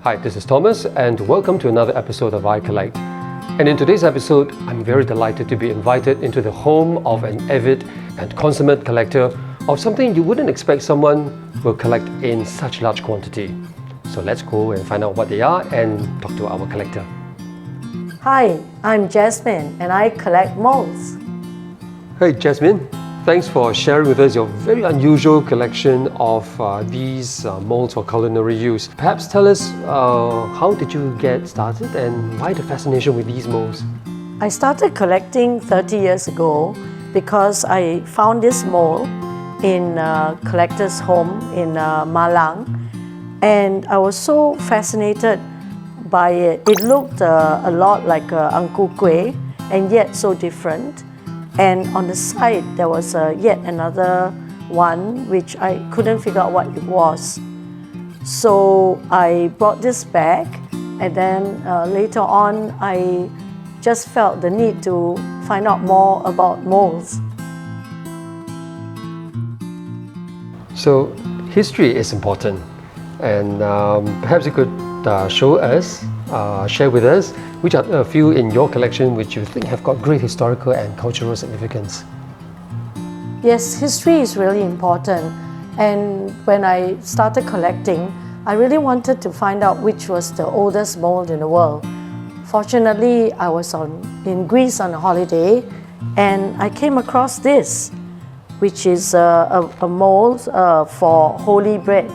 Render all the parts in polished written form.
Hi, this is Thomas and welcome to another episode of iCollect. And in today's episode, I'm very delighted to be invited into the home of an avid and consummate collector of something you wouldn't expect someone will collect in such large quantity. So let's go and find out what they are and talk to our collector. Hi, I'm Jasmine and I collect molds. Hey Jasmine, thanks for sharing with us your very unusual collection of these molds for culinary use. Perhaps tell us how did you get started and why the fascination with these molds? I started collecting 30 years ago because I found this mold in a collector's home in Malang, and I was so fascinated by it. It looked a lot like Ang Ku Kueh and yet so different. And on the side there was yet another one which I couldn't figure out what it was. So I brought this back, and then later on I just felt the need to find out more about molds. So history is important, and perhaps you could show us, share with us, which are a few in your collection which you think have got great historical and cultural significance. Yes, history is really important, and when I started collecting, I really wanted to find out which was the oldest mold in the world. Fortunately, I was in Greece on a holiday and I came across this, which is a mold for holy bread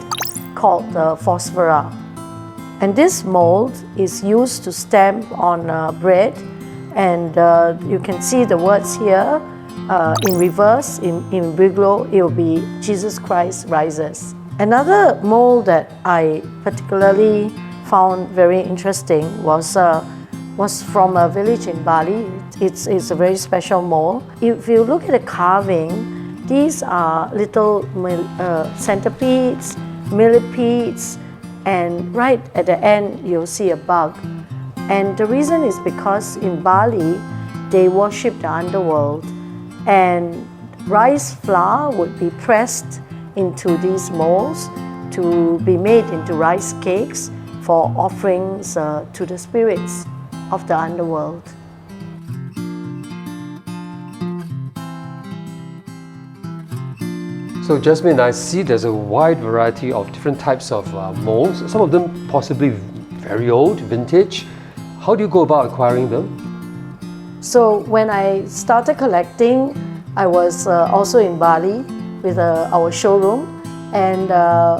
called Prosphora. And this mold is used to stamp on bread, and you can see the words here in reverse. In Beagle, it will be Jesus Christ rises. Another mold that I particularly found very interesting was from a village in Bali. It's a very special mold. If you look at the carving, these are little centipedes, millipedes, and right at the end you'll see a bug. And the reason is because in Bali they worship the underworld, and rice flour would be pressed into these molds to be made into rice cakes for offerings to the spirits of the underworld. So Jasmine, I see there's a wide variety of different types of molds, some of them possibly very old, vintage. How do you go about acquiring them? So when I started collecting, I was also in Bali with our showroom, and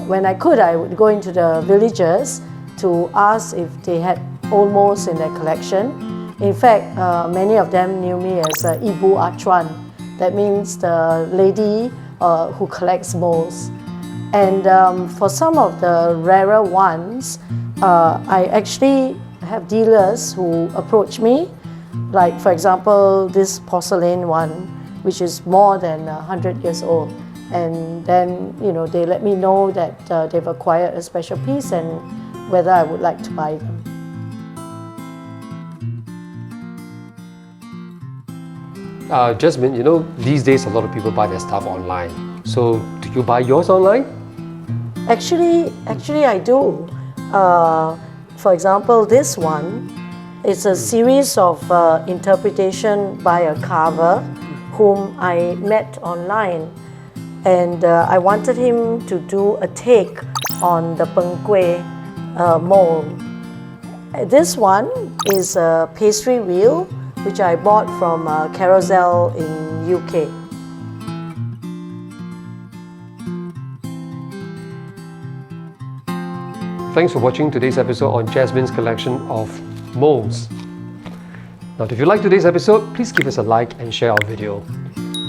when I could, I would go into the villages to ask if they had old molds in their collection. In fact, many of them knew me as Ibu Acuan. That means the lady who collects molds. And for some of the rarer ones, I actually have dealers who approach me, like for example this porcelain one, which is more than 100 years old, and then they let me know that they've acquired a special piece and whether I would like to buy them. Jasmine, these days a lot of people buy their stuff online. So do you buy yours online? Actually I do. For example, this one is a series of interpretation by a carver whom I met online, and I wanted him to do a take on the Peng Kueh mold. This one is a pastry wheel which I bought from Carousel in UK. Thanks for watching today's episode on Jasmine's collection of molds. Now, if you like today's episode, please give us a like and share our video.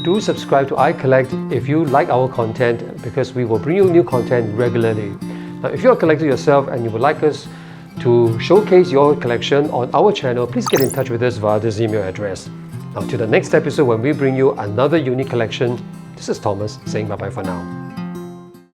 Do subscribe to iCollect if you like our content, because we will bring you new content regularly. Now, if you're a collector yourself and you would like us to showcase your collection on our channel, please get in touch with us via this email address. Now, to the next episode when we bring you another unique collection, this is Thomas saying bye-bye for now.